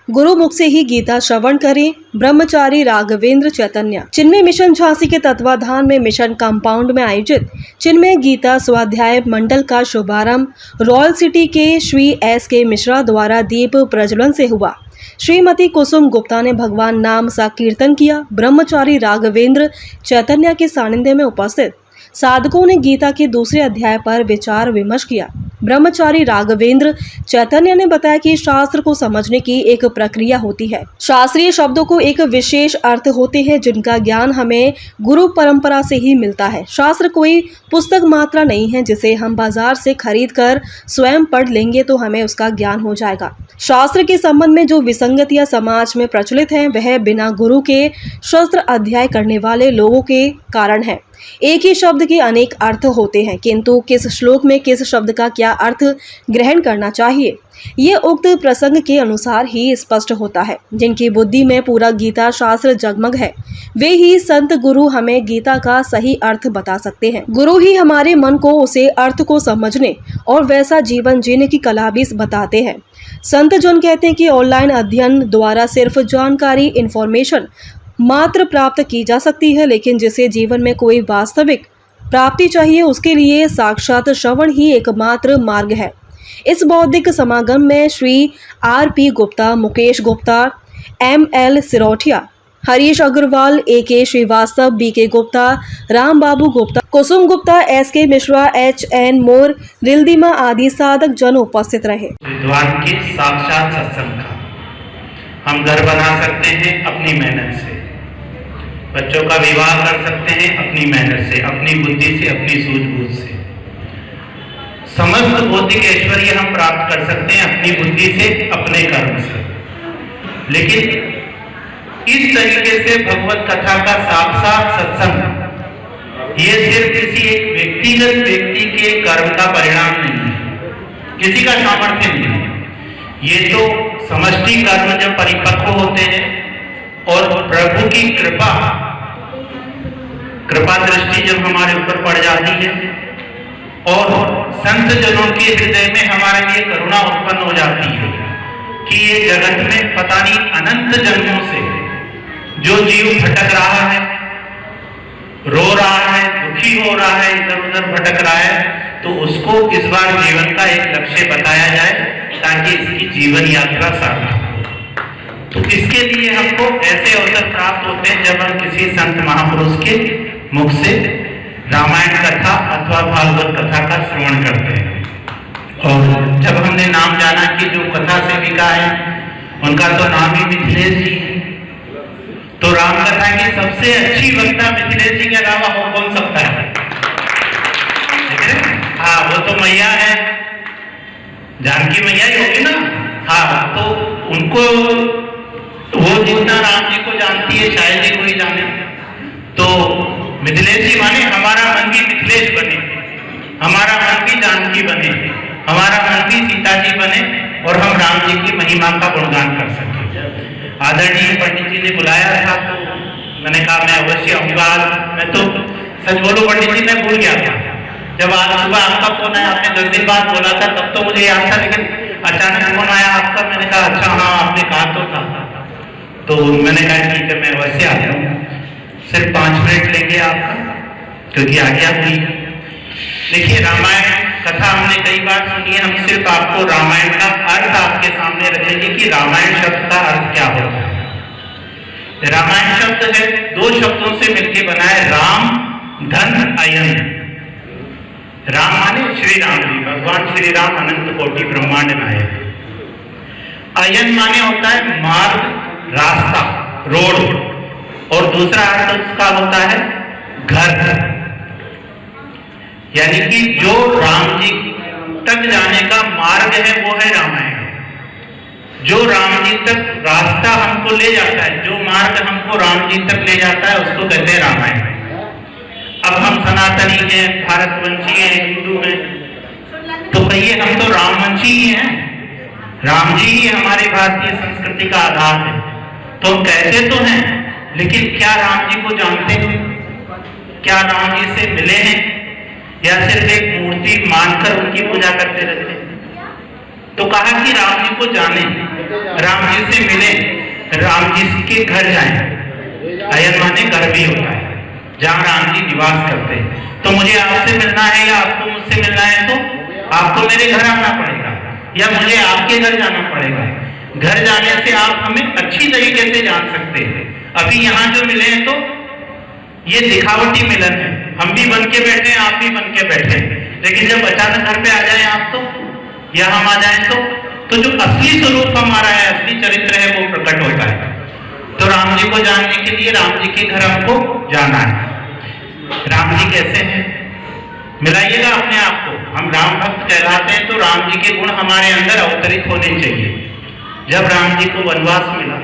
गुरु मुख से ही गीता श्रवण करें। ब्रह्मचारी राघवेंद्र चैतन्य। चिन्मय मिशन झांसी के तत्वाधान में मिशन कंपाउंड में आयोजित चिन्मय गीता स्वाध्याय मंडल का शुभारंभ रॉयल सिटी के श्री S.K. मिश्रा द्वारा दीप प्रज्वलन से हुआ। श्रीमती कुसुम गुप्ता ने भगवान नाम सा कीर्तन किया। ब्रह्मचारी राघवेंद्र चैतन्य के सानिध्य में उपस्थित साधकों ने गीता के दूसरे अध्याय पर विचार विमर्श किया। ब्रह्मचारी राघवेंद्र चैतन्य ने बताया कि शास्त्र को समझने की एक प्रक्रिया होती है। शास्त्रीय शब्दों को एक विशेष अर्थ होते हैं जिनका ज्ञान हमें गुरु परंपरा से ही मिलता है। शास्त्र कोई पुस्तक मात्रा नहीं है जिसे हम बाजार से खरीद कर स्वयं पढ़ लेंगे तो हमें उसका ज्ञान हो जाएगा। शास्त्र के संबंध में जो विसंगतियां समाज में प्रचलित हैं वह बिना गुरु के शास्त्र अध्ययन करने वाले लोगों के कारण है। एक ही शब्द के अनेक अर्थ होते हैं, किंतु किस श्लोक में किस शब्द का क्या अर्थ ग्रहण करना चाहिए ये उक्त प्रसंग के अनुसार ही स्पष्ट होता है। जिनकी बुद्धि में पूरा गीता शास्त्र जगमग है वे ही संत गुरु हमें गीता का सही अर्थ बता सकते हैं। गुरु ही हमारे मन को उसे अर्थ को समझने और वैसा जीवन जीने की कला भी बताते हैं। संत जन कहते हैं कि ऑनलाइन अध्ययन द्वारा सिर्फ जानकारी इंफॉर्मेशन मात्र प्राप्त की जा सकती है, लेकिन जिसे जीवन में कोई वास्तविक प्राप्ति चाहिए उसके लिए साक्षात श्रवण ही एकमात्र मार्ग है। इस बौद्धिक समागम में Shri R.P. Gupta, Mukesh Gupta, M.L. Sirothia, Harish Agarwal, A.K. Srivastava, B.K. Gupta, Ram बाबू गुप्ता, कुसुम गुप्ता, S.K. मिश्रा, H.N. मोर, रिल्दिमा आदि साधक जन उपस्थित रहे। विद्वान के साक्षात सत्संग का हम घर बना सकते हैं अपनी मेहनत से, बच्चों का विवाह कर सकते हैं अपनी मेहनत से, अपनी बुद्धि से, अपनी सूझबूझ से। समस्त भौतिक ऐश्वर्य हम प्राप्त कर सकते हैं अपनी बुद्धि से, अपने कर्म से। लेकिन इस तरीके से भगवत कथा का साक्षात सत्संग ये सिर्फ किसी एक व्यक्तिगत व्यक्ति के कर्म का परिणाम नहीं है, किसी का सामर्थ्य नहीं है। ये तो समष्टि कर्म जब परिपक्व होते हैं और प्रभु की कृपा दृष्टि जब हमारे ऊपर पड़ जाती है और संत जनों के हृदय में हमारे लिए करुणा उत्पन्न हो जाती है कि ये जगत में पता नहीं अनंत जन्मों से जो जीव भटक रहा है, रो रहा है, दुखी हो रहा है, इधर उधर भटक रहा है, तो उसको इस बार जीवन का एक लक्ष्य बताया जाए ताकि इसकी जीवन यात्रा सार्थक हो। तो इसके लिए हमको ऐसे अवसर प्राप्त होते हैं जब हम किसी संत महापुरुष के मुख से रामायण कथा अथवा भागवत कथा का श्रवण करते हैं। और जब हमने नाम जाना कि जो कथा सेविका है उनका तो नाम ही मिथिलेश जी है, तो राम कथा की सबसे अच्छी वक्ता मिथिलेश जी के अलावा हो कौन सकता है? हाँ, वो तो मैया है, जानकी मैया ही होगी ना। हाँ, तो उनको वो जितना राम जी को जानती है शायद ही कोई जाने। तो मिथिलेश जी माने हमारा मन भी मिथिलेश बने, हमारा मन भी जानकी बने, हमारा मन भी सीता जी बने और हम राम जी की महिमा का गुणगान कर सकें। आदरणीय पंडित जी ने बुलाया था तो मैंने कहा मैं अवश्य आऊंगा। मैं तो सच बोलूं पंडित जी मैं भूल गया था, जब आज सुबह आपका फोन आया, आपने 10 दिन बाद बोला था तब तो मुझे याद था, लेकिन अचानक फोन आया आपका, मैंने कहा अच्छा हाँ आपने कहा तो था। तो मैंने कहा ठीक है मैं अवश्य आ जाऊँ, सिर्फ 5 मिनट लेंगे आपका क्योंकि आज्ञा हुई। देखिए रामायण कथा हमने कई बार सुनी है, हम सिर्फ आपको रामायण का अर्थ आपके सामने रखेंगे कि रामायण शब्द का अर्थ क्या होता है। रामायण शब्द है 2 शब्दों से मिलकर बना है, राम धन अयन। राम माने श्री राम जी, भगवान श्री राम अनंत कोटि ब्रह्मांड नायक। अयन माने होता है मार्ग, रास्ता, रोड, और दूसरा अर्थ उसका होता है घर। यानी कि जो राम जी तक जाने का मार्ग है वो है रामायण। जो राम जी तक रास्ता हमको ले जाता है, जो मार्ग हमको राम जी तक ले जाता है उसको कहते हैं रामायण। अब हम सनातनी हैं, भारतवंशी हैं, हिंदू हैं, तो कहिए हम तो रामवंशी ही हैं, राम जी ही हमारे भारतीय संस्कृति का आधार है। तो हम कहते तो हैं, लेकिन क्या राम जी को जानते हैं? क्या राम जी से मिले हैं या सिर्फ एक मूर्ति मानकर उनकी पूजा करते रहते हैं? तो कहा कि राम जी को जाने, राम जी से मिले, राम जी के घर जाएं। अयन माने घर भी होता है जहाँ राम जी निवास करते हैं। तो मुझे आपसे मिलना है या आपको मुझसे मिलना है तो आपको मेरे घर आना पड़ेगा या मुझे आपके घर जाना पड़ेगा। घर जाने से आप हमें अच्छी तरीके से जान सकते हैं। अभी यहाँ जो मिले हैं तो ये दिखावटी मिलन है, हम भी बन के बैठे हैं, आप भी बन के बैठे हैं, लेकिन जब अचानक घर पे आ जाए आप तो या हम आ जाए तो जो असली स्वरूप हमारा है, असली चरित्र है, वो प्रकट होता है। तो राम जी को जानने के लिए राम जी के घर हमको जाना है। राम जी कैसे हैं मिलाइएगा अपने आप को। हम राम भक्त कहलाते हैं तो राम जी के गुण हमारे अंदर अवतरित होने चाहिए। जब राम जी को वनवास मिला